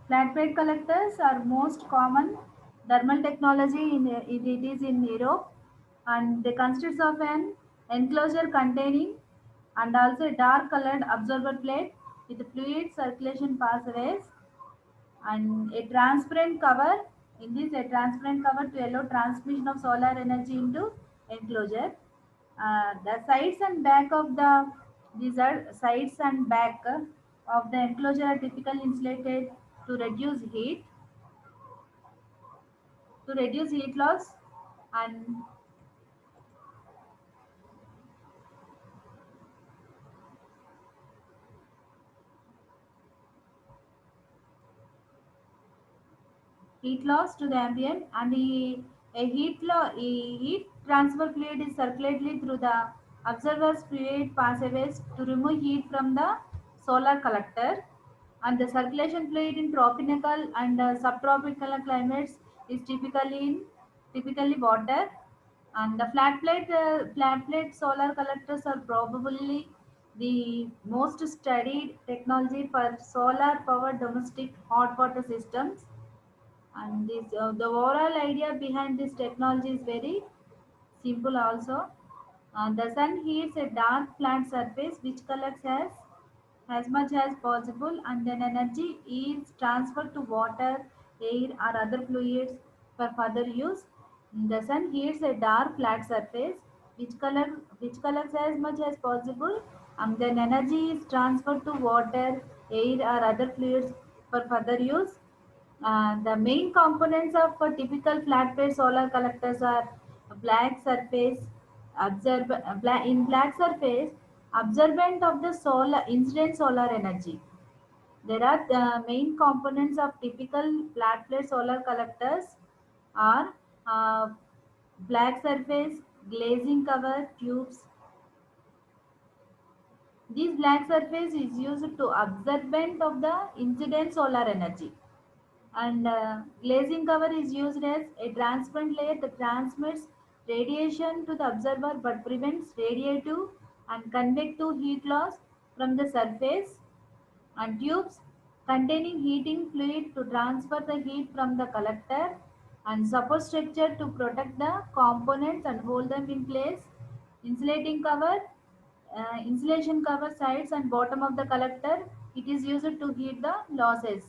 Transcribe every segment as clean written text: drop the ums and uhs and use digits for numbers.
Flat plate collectors are most common thermal technology it is in Europe, and they consist of an enclosure containing and also a dark colored observer plate with fluid circulation pathways and a transparent cover. In this, a transparent cover to allow transmission of solar energy into enclosure. The sides and back of the these are sides and back of the enclosure are typically insulated to reduce heat loss, and to the ambient, and a heat transfer fluid is circulated through the observer's fluid passageways to remove heat from the solar collector, and the circulation fluid in tropical and subtropical climates is typically water, and the flat plate solar collectors are probably the most studied technology for solar power domestic hot water systems. And the overall idea behind this technology is very simple also. The sun heats a dark flat surface which collects as much as possible, and then energy is transferred to water, air or other fluids for further use. The sun heats a dark flat surface which collects as much as possible, and then energy is transferred to water, air or other fluids for further use. The main components of a typical flat plate solar collectors are a black surface, in black surface, absorbent of the solar incident solar energy. There are the main components of typical flat plate solar collectors are black surface, glazing cover, tubes. This black surface is used to absorbent of the incident solar energy, and glazing cover is used as a transparent layer that transmits radiation to the observer but prevents radiative and convective heat loss from the surface, and tubes containing heating fluid to transfer the heat from the collector and support structure to protect the components and hold them in place. Insulating cover, insulation cover sides and bottom of the collector. It is used to heat the losses.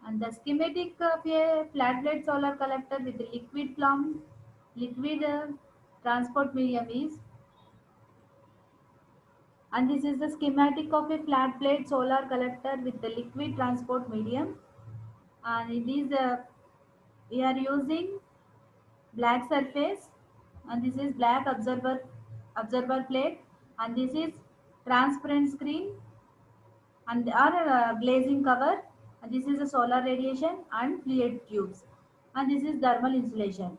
And the schematic of a flat plate solar collector with liquid transport medium is, and this is the schematic of a flat plate solar collector with the liquid transport medium, and it is we are using black surface, and this is black observer plate, and this is transparent screen and our glazing cover, and this is a solar radiation and fluid tubes, and this is thermal insulation.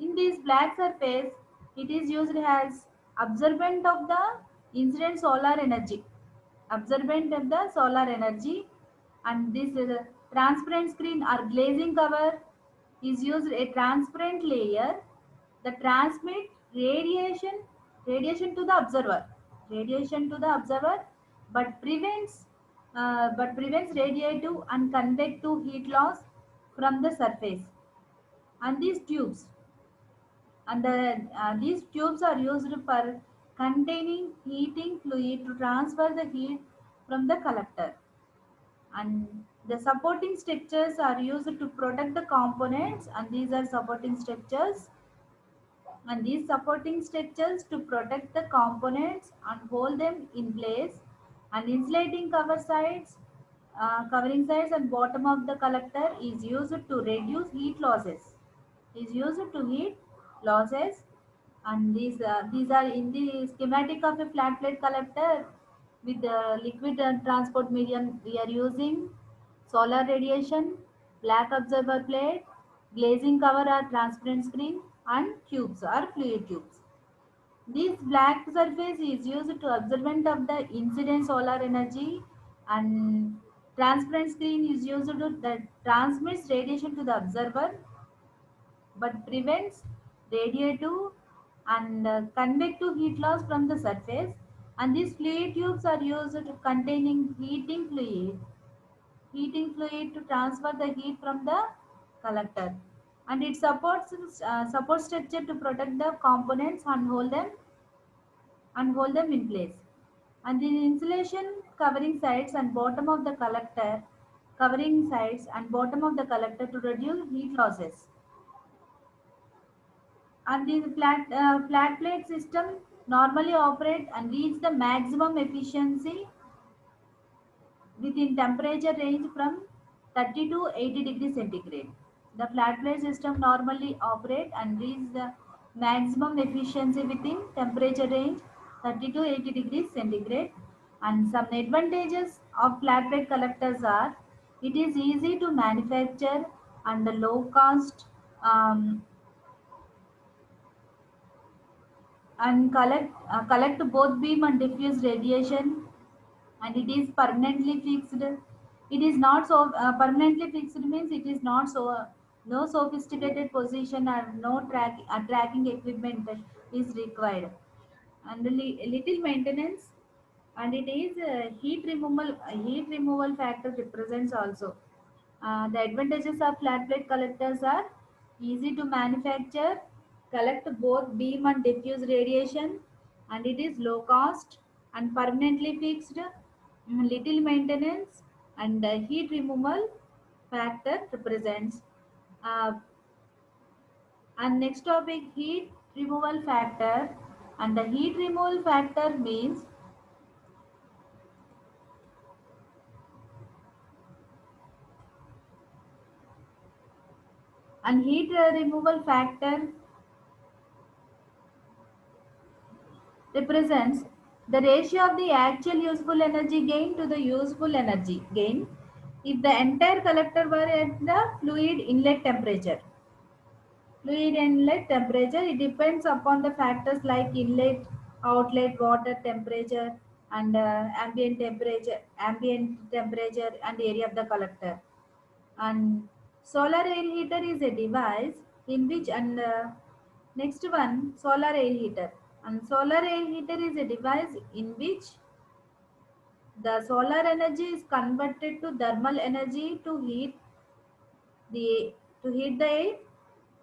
In this black surface, it is used as absorbent of the incident solar energy, absorbent of the solar energy, and this transparent screen or glazing cover is used a transparent layer that transmit radiation to the observer, but prevents radiative and convective heat loss from the surface. And these tubes are used for containing heating fluid to transfer the heat from the collector, and the supporting structures are used to protect the components, and these are supporting structures, and these supporting structures to protect the components and hold them in place, and insulating covering sides and bottom of the collector is used to reduce heat losses, is used to heat losses. And these are in the schematic of a flat plate collector with the liquid transport medium. We are using solar radiation, black observer plate, glazing cover or transparent screen, and tubes or fluid tubes. This black surface is used to absorbent of the incident solar energy, and transparent screen is used to that transmits radiation to the observer but prevents radiative and convective heat loss from the surface. And these fluid tubes are used to containing heating fluid heating fluid to transfer the heat from the collector. And it supports support structure to protect the components and hold them in place. And the insulation covering sides and bottom of the collector to reduce heat losses. And the flat plate system normally operate and reach the maximum efficiency within temperature range from 30 to 80 degrees centigrade. The flat plate system normally operate and reach the maximum efficiency within temperature range 30 to 80 degrees centigrade. And some advantages of flat plate collectors are it is easy to manufacture and the low cost, and collect both beam and diffuse radiation, and it is permanently fixed. It is not so permanently fixed means it is not so no sophisticated position or no tracking equipment is required, and little maintenance, and it is heat removal factor represents also. The advantages of flat plate collectors are easy to manufacture, collect both beam and diffuse radiation, and it is low cost and permanently fixed, little maintenance, and the heat removal factor represents. Uh, and next topic, heat removal factor. And the heat removal factor means, and heat removal factor represents the ratio of the actual useful energy gain to the useful energy gain if the entire collector were at the fluid inlet temperature. It depends upon the factors like inlet, outlet, water temperature, and ambient temperature, and area of the collector. And solar air heater is a device in which, and next one, solar air heater. And solar air heater is a device in which the solar energy is converted to thermal energy the to heat the air.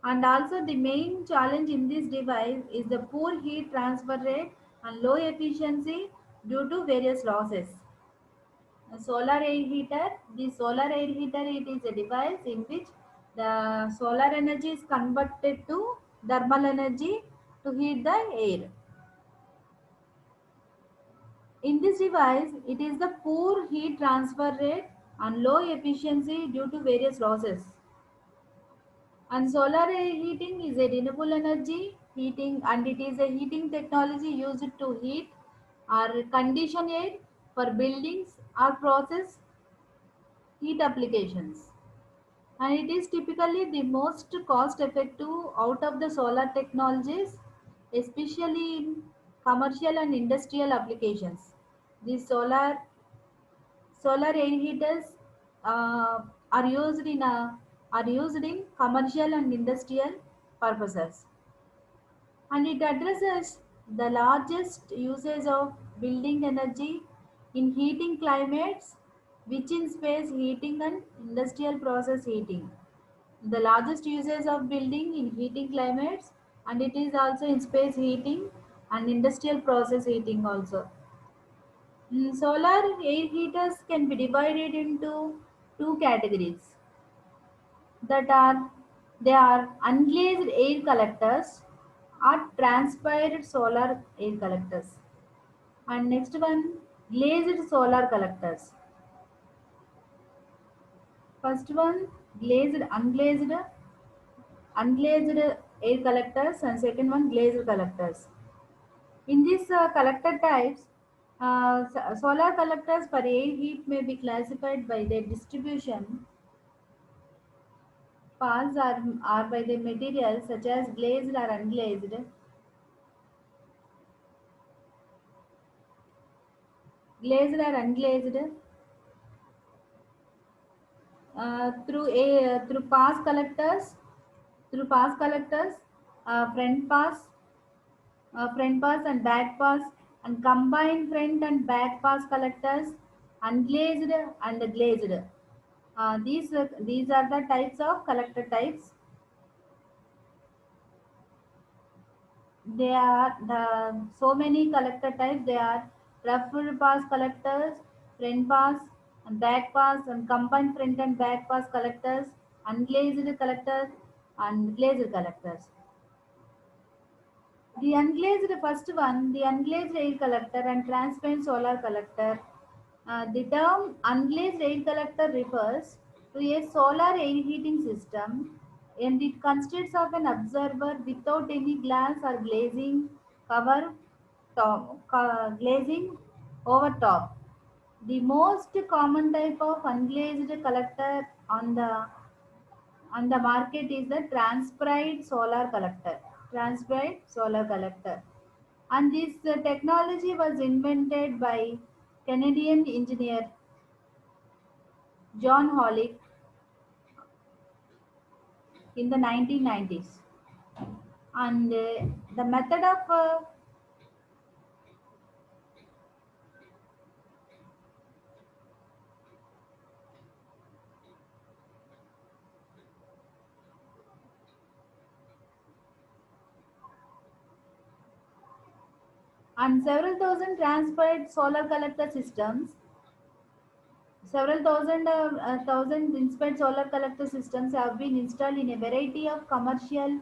And also the main challenge in this device is the poor heat transfer rate and low efficiency due to various losses. A solar air heater, the solar air heater, it is a device in which the solar energy is converted to thermal energy to heat the air. In this device, it is the poor heat transfer rate and low efficiency due to various losses. And solar air heating is a renewable energy heating, and it is a heating technology used to heat or condition air for buildings or process heat applications. And it is typically the most cost effective out of the solar technologies, especially in commercial and industrial applications. The solar air heaters uh, are used in commercial and industrial purposes, and it addresses the largest usage of building energy in heating climates, which in space heating and industrial process heating. The largest usage of building in heating climates, and it is also in space heating and industrial process heating also. Solar air heaters can be divided into two categories, that are they are unglazed air collectors or transpired solar air collectors. And next one, glazed solar collectors. First one, glazed unglazed air collectors, and second one, glazed collectors. In these collector types, solar collectors for air heat may be classified by their distribution paths, are by the materials such as glazed or unglazed, through pass collectors, front pass, front pass and back pass, and combined front and back pass collectors, unglazed and glazed. These are the types of collector types. They are the so many collector types. They are rough pass collectors, front pass and back pass, and combined front and back pass collectors, unglazed collectors, and glazed collectors. The unglazed first one, the unglazed air collector and transparent solar collector. The term unglazed air collector refers to a solar air heating system, and it consists of an observer without any glass or cover glazing over top. The most common type of unglazed collector on the market is the transparent solar collector. Transparent solar collector. And this technology was invented by Canadian engineer John Hollick in the 1990s. And the method of and several thousand transparent solar collector systems, thousand inspired solar collector systems have been installed in a variety of commercial,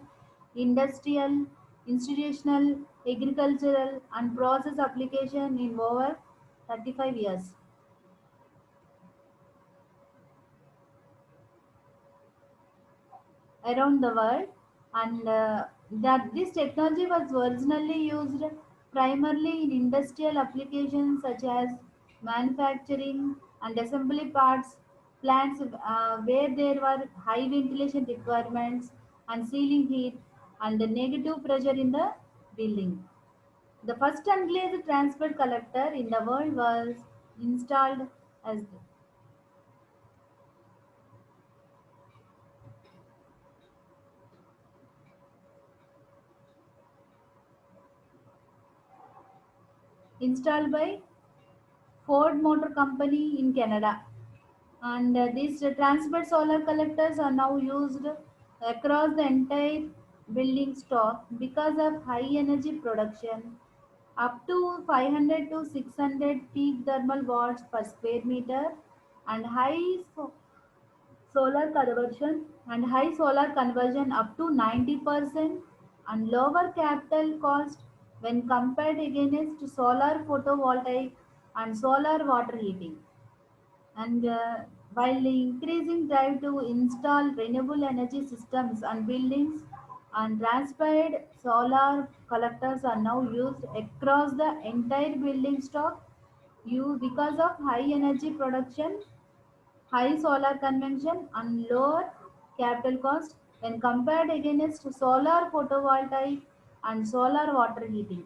industrial, institutional, agricultural, and process application in over 35 years around the world. And that this technology was originally used primarily in industrial applications such as manufacturing and assembly parts plants, where there were high ventilation requirements and ceiling heat and the negative pressure in the building. The first unglazed transport collector in the world was installed as installed by Ford Motor Company in Canada. And these transparent solar collectors are now used across the entire building stock because of high energy production, up to 500 to 600 peak thermal watts per square meter, and high solar conversion up to 90%, and lower capital cost when compared against solar photovoltaic and solar water heating. And while the increasing drive to install renewable energy systems and buildings, and transparent solar collectors are now used across the entire building stock you because of high energy production, high solar consumption, and lower capital cost when compared against solar photovoltaic and solar water heating.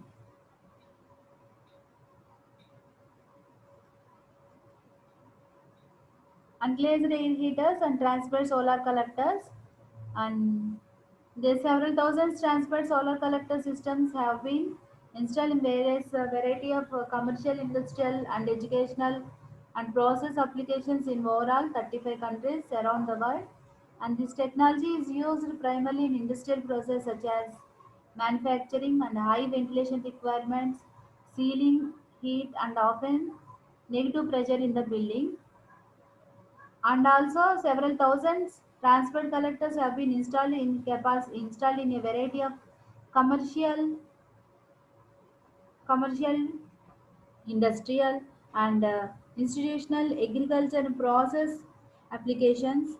Unglazed air heaters and transparent solar collectors. And the several thousands transparent solar collector systems have been installed in various variety of commercial, industrial, and educational and process applications in overall 35 countries around the world. And this technology is used primarily in industrial process such as manufacturing and high ventilation requirements, ceiling heat, and often negative pressure in the building. And also several thousands transport collectors have been installed in a variety of commercial, commercial, industrial, and institutional agriculture and process applications.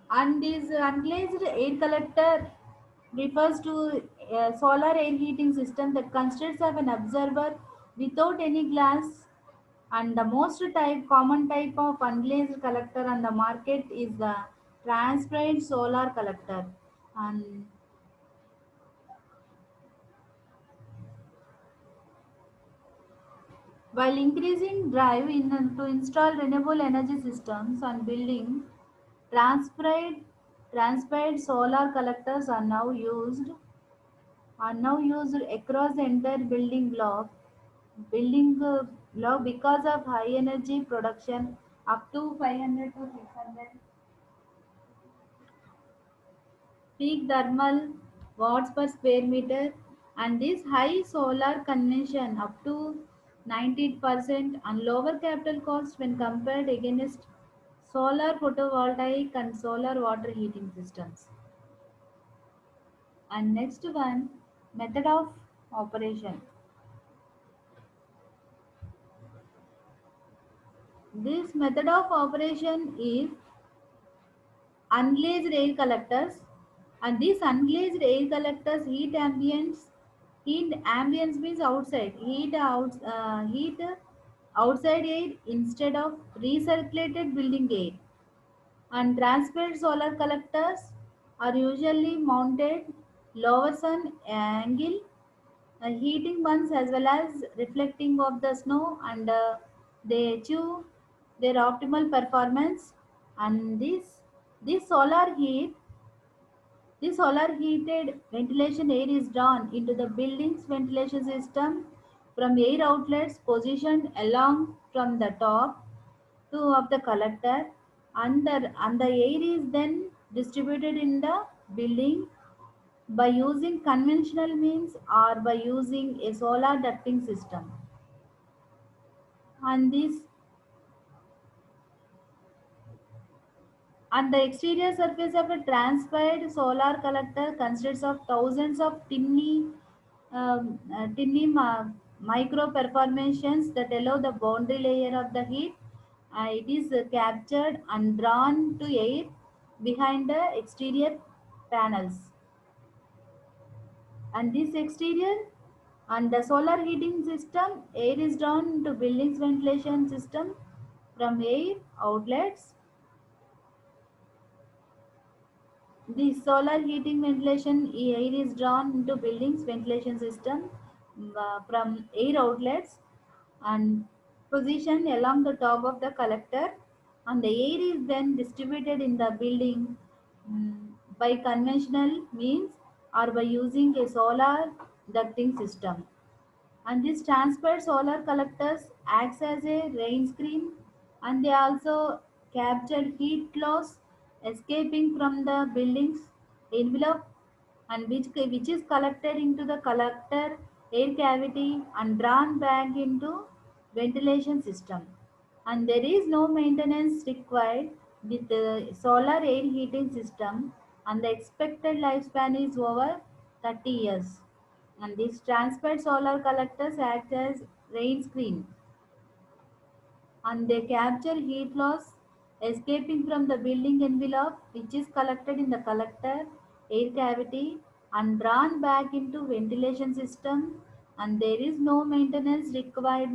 And this unglazed air collector refers to a solar air heating system that consists of an observer without any glass. And the most common type of unglazed collector on the market is the transparent solar collector. And while increasing drive to install renewable energy systems on building, transparent transparent solar collectors are now used across the entire building block building block because of high energy production up to 500 to 600 peak thermal watts per square meter, and this high solar consumption up to 90% and lower capital cost when compared against solar photovoltaic and solar water heating systems. And next one, method of operation. This method of operation is unglazed air collectors, and these unglazed air collectors heat ambience means outside heat outside air instead of recirculated building air, and transparent solar collectors are usually mounted lower sun angle heating ones as well as reflecting of the snow, and they achieve their optimal performance. And this solar heat this solar heated ventilation air is drawn into the building's ventilation system from air outlets positioned along from the top to of the collector, and the air is then distributed in the building by using conventional means or by using a solar ducting system. And this and the exterior surface of a transparent solar collector consists of thousands of tiny micro perforations that allow the boundary layer of the heat. It is captured and drawn to air behind the exterior panels. And this exterior and the solar heating system, air is drawn to building's ventilation system from air outlets. The solar heating ventilation air is drawn into buildings ventilation system from air outlets and positioned along the top of the collector, and the air is then distributed in the building mm, by conventional means or by using a solar ducting system. And these transparent solar collectors acts as a rain screen, and they also capture heat loss escaping from the building's envelope, and which is collected into the collector air cavity and drawn back into ventilation system. And there is no maintenance required with the solar air heating system, and the expected lifespan is over 30 years. And these transparent solar collectors act as rain screen, and they capture heat loss escaping from the building envelope, which is collected in the collector air cavity and drawn back into ventilation system, and there is no maintenance required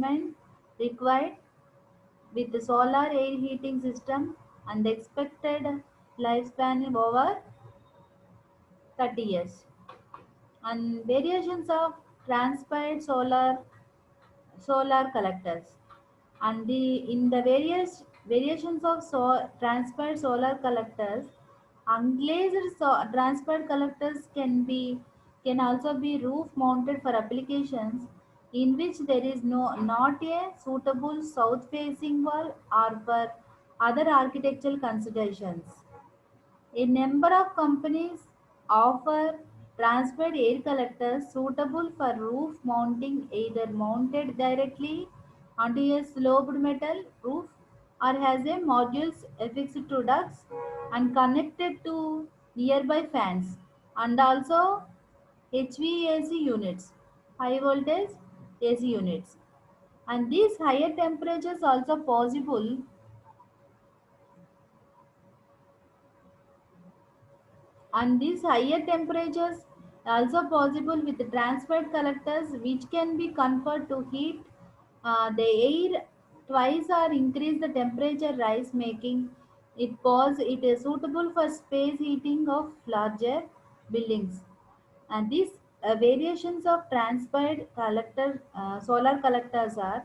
with the solar air heating system, and the expected lifespan over 30 years. And variations of transparent solar collectors, and the in the variations of transparent solar collectors, unglazed transparent collectors can also be roof mounted for applications in which there is not a suitable south facing wall or for other architectural considerations. A number of companies offer transparent air collectors suitable for roof mounting, either mounted directly onto a sloped metal roof or has a modules affixed to ducts and connected to nearby fans, and also HVAC units, high voltage AC units. And these higher temperatures also possible and these higher temperatures also possible with transferred collectors which can be converted to heat the air twice or increase the temperature rise, making it is suitable for space heating of larger buildings. And these variations of transpired collector solar collectors are,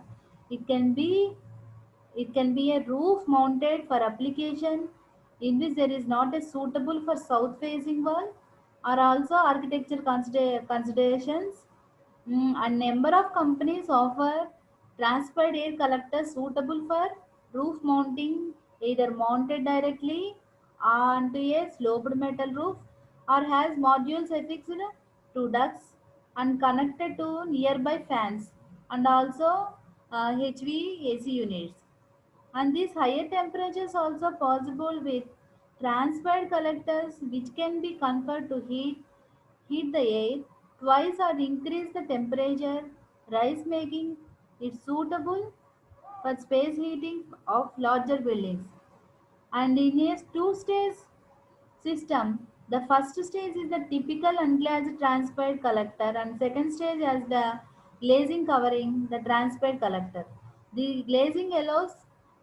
it can be it can be a roof mounted for application in which there is not a suitable for south facing wall or also architecture considerations. A number of companies offer transferred air collectors suitable for roof mounting, either mounted directly onto a sloped metal roof or has modules affixed to ducts and connected to nearby fans, and also HVAC units. And these higher temperatures also possible with transferred collectors which can be converted to heat the air twice or increase the temperature, rise making it suitable for space heating of larger buildings. And in a two-stage system, the first stage is the typical unglazed transparent collector and second stage as the glazing covering the transparent collector. The glazing allows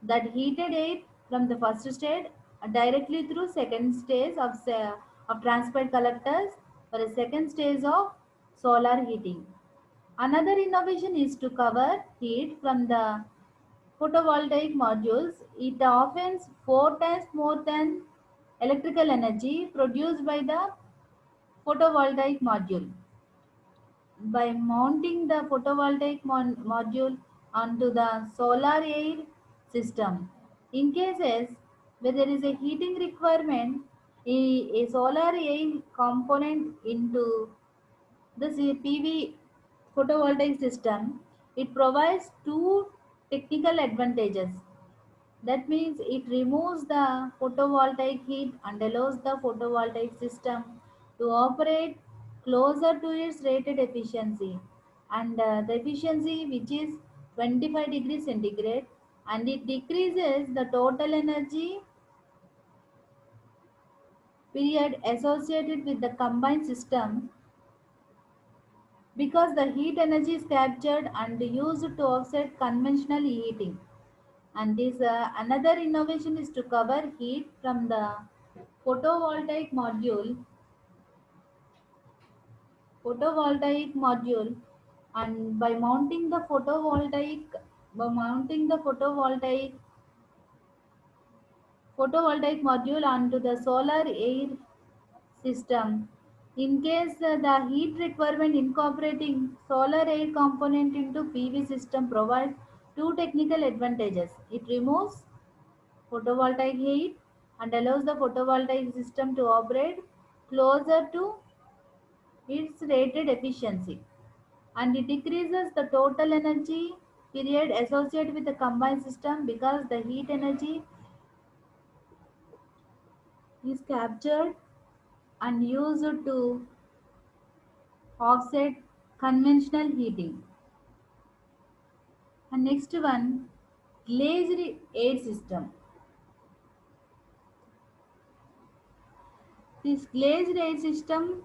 that heated air from the first stage directly through second stage of transparent collectors for a second stage of solar heating. Another innovation is to cover heat from the photovoltaic modules. It often 4 times more than electrical energy produced by the photovoltaic module. By mounting the photovoltaic module onto the solar air system, in cases where there is a heating requirement, a solar air component into the PV photovoltaic system, it provides two technical advantages. That means it removes the photovoltaic heat and allows the photovoltaic system to operate closer to its rated efficiency, and the efficiency which is 25 degrees centigrade, and it decreases the total energy period associated with the combined system because the heat energy is captured and used to offset conventional heating. And this another innovation is to cover heat from the photovoltaic module and by mounting the photovoltaic module onto the solar air system. In case the heat requirement incorporating solar air component into PV system provides two technical advantages. It removes photovoltaic heat and allows the photovoltaic system to operate closer to its rated efficiency, and it decreases the total energy period associated with the combined system because the heat energy is captured and used to offset conventional heating. And next one, glazed air system. This glazed air system,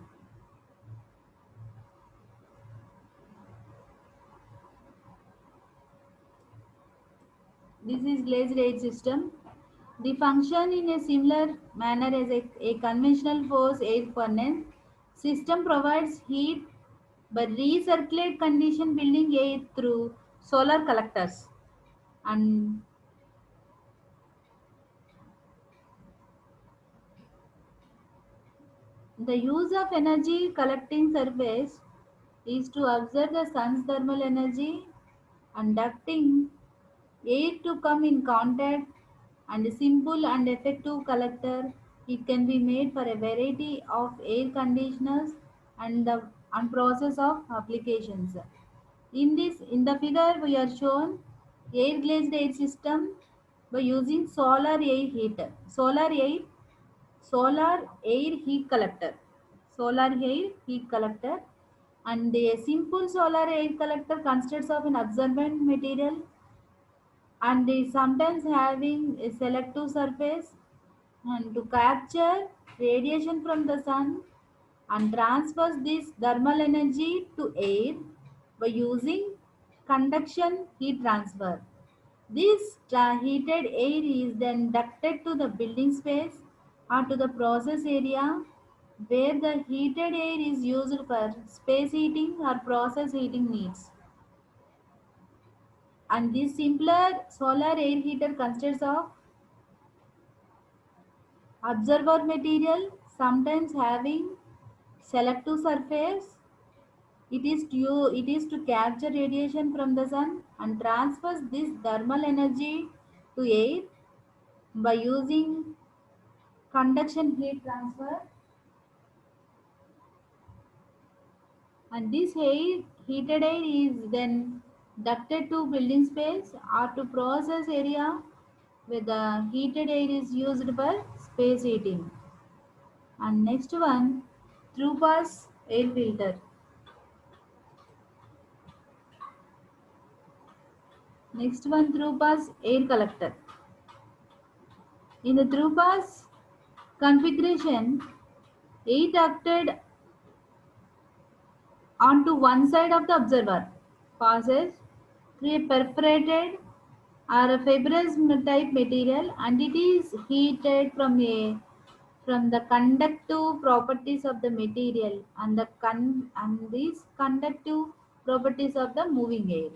this is glazed air system. They function in a similar manner as a conventional forced air furnace. System provides heat by recirculate condition building air through solar collectors. And the use of energy collecting surface is to observe the sun's thermal energy and ducting air to come in contact, and a simple and effective collector. It can be made for a variety of air conditioners and the and process of applications. In the figure we are shown air glazed air system by using solar air heat collector. Solar air heat collector, and a simple solar air collector consists of an absorbent material and is sometimes having a selective surface and to capture radiation from the sun and transfers this thermal energy to air by using conduction heat transfer. This heated air is then ducted to the building space or to the process area where the heated air is used for space heating or process heating needs. And this simpler solar air heater consists of observer material, sometimes having selective surface, It is to capture radiation from the sun and transfers this thermal energy to air by using conduction heat transfer. And this heated air is then ducted to building space or to process area where the heated air is used for space heating. And next one, through pass air filter. Next one, through pass air collector. In the through pass configuration, air ducted onto one side of the observer passes through a perforated or a fibrous type material, and it is heated from the conductive properties of the material and and these conductive properties of the moving air.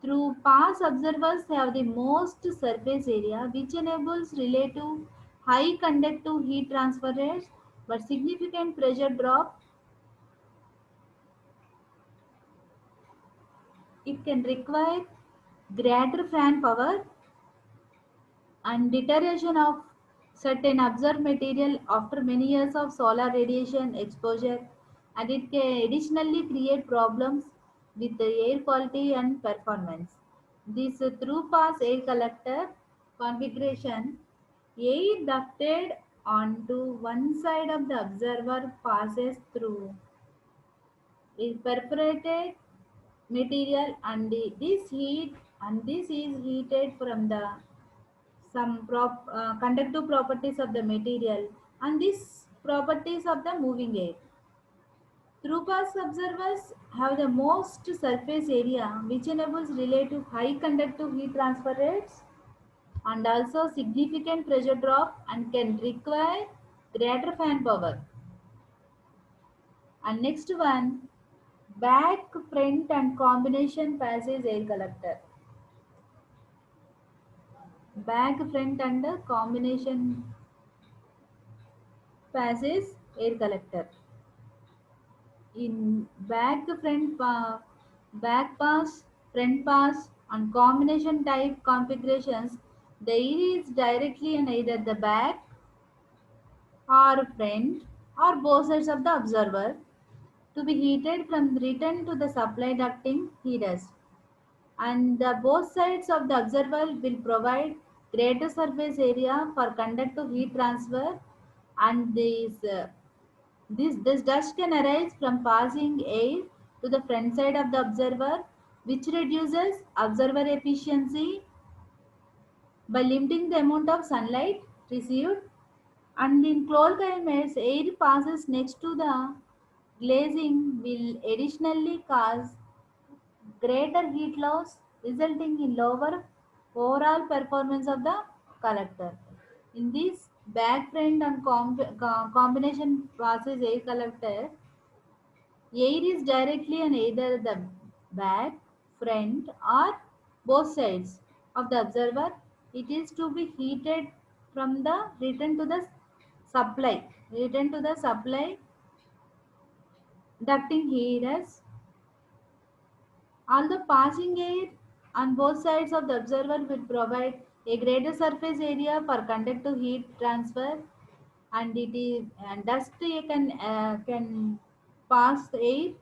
Through pass, observers have the most surface area, which enables relative high conductive heat transfer rates, but significant pressure drop. It can require greater fan power and deterioration of certain observed material after many years of solar radiation exposure, and it can additionally create problems with the air quality and performance. This through pass air collector configuration, air ducted onto one side of the observer passes through is perforated material, and this is heated from the some conductive properties of the material and these properties of the moving air. Through-pass observers have the most surface area, which enables relative high conductive heat transfer rates and also significant pressure drop and can require greater fan power. And next one, back, front and combination passage air collector. Back, front and combination passage air collector. In back pass, front pass, and combination type configurations, the air is directly in either the back or front or both sides of the observer to be heated from return to the supply ducting heaters. And the both sides of the observer will provide greater surface area for conductive heat transfer, and this dust can arise from passing air to the front side of the observer, which reduces observer efficiency by limiting the amount of sunlight received. And in cold climates, air passes next to the glazing will additionally cause greater heat loss, resulting in lower overall performance of the collector. In this back front and combination passes air collector, air is directly on either the back, front, or both sides of the observer. It is to be heated from the return to the supply ducting heaters. Although passing air on both sides of the observer will provide a greater surface area for conductive heat transfer, and dust can pass air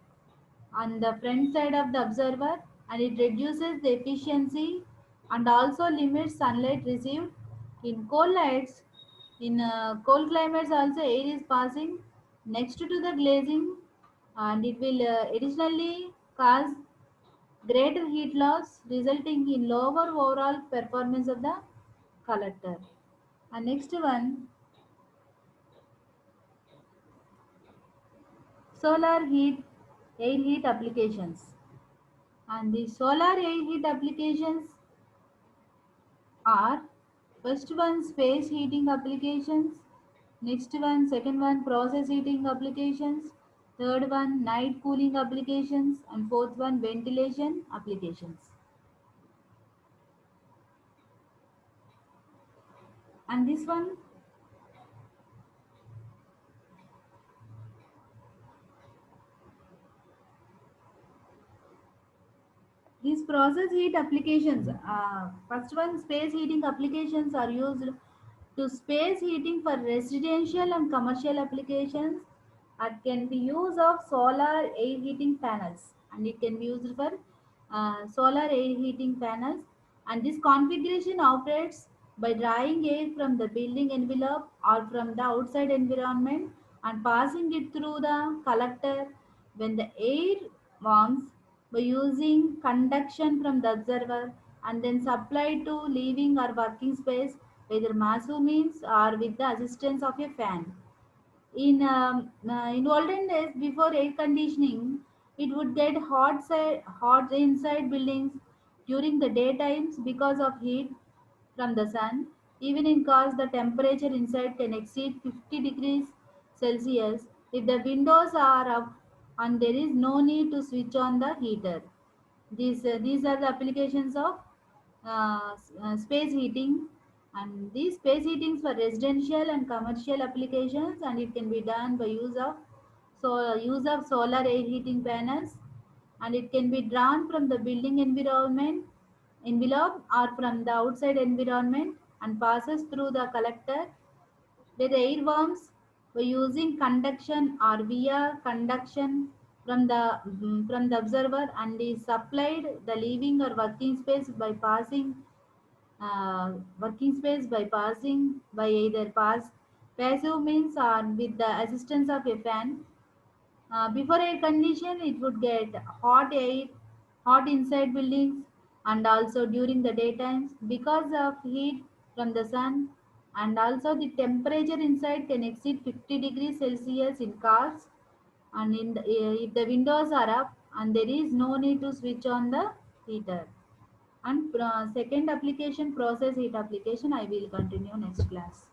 on the front side of the observer, and it reduces the efficiency and also limits sunlight received. In cold climates also air is passing next to the glazing, and it will additionally cause greater heat loss, resulting in lower overall performance of the collector. And next one, solar heat air heat applications. And the solar air heat applications are: first one space heating applications, next one second one process heating applications, third one night cooling applications, and fourth one ventilation applications. And this one, process heat applications. First one, space heating applications are used to space heating for residential and commercial applications. It can be used of solar air heating panels, and it can be used for solar air heating panels. And this configuration operates by drying air from the building envelope or from the outside environment and passing it through the collector. When the air warms by using conduction from the observer and then supplied to living or working space, whether massive means or with the assistance of a fan. In olden days, before air conditioning, it would get hot inside buildings during the daytimes because of heat from the sun. Even in cars, the temperature inside can exceed 50 degrees Celsius if the windows are up and there is no need to switch on the heater. These are the applications of space heating, and these space heatings for residential and commercial applications, and it can be done by use of solar air heating panels, and it can be drawn from the building envelope or from the outside environment and passes through the collector with air worms by using conduction or via conduction from the observer and is supplied the living or working space by passing by either passive means or with the assistance of a fan. Before air condition, it would get hot inside buildings, and also during the daytimes because of heat from the sun, and also the temperature inside can exceed 50 degrees Celsius in cars, and if the windows are up and there is no need to switch on the heater. And second application, process heat application, I will continue next class.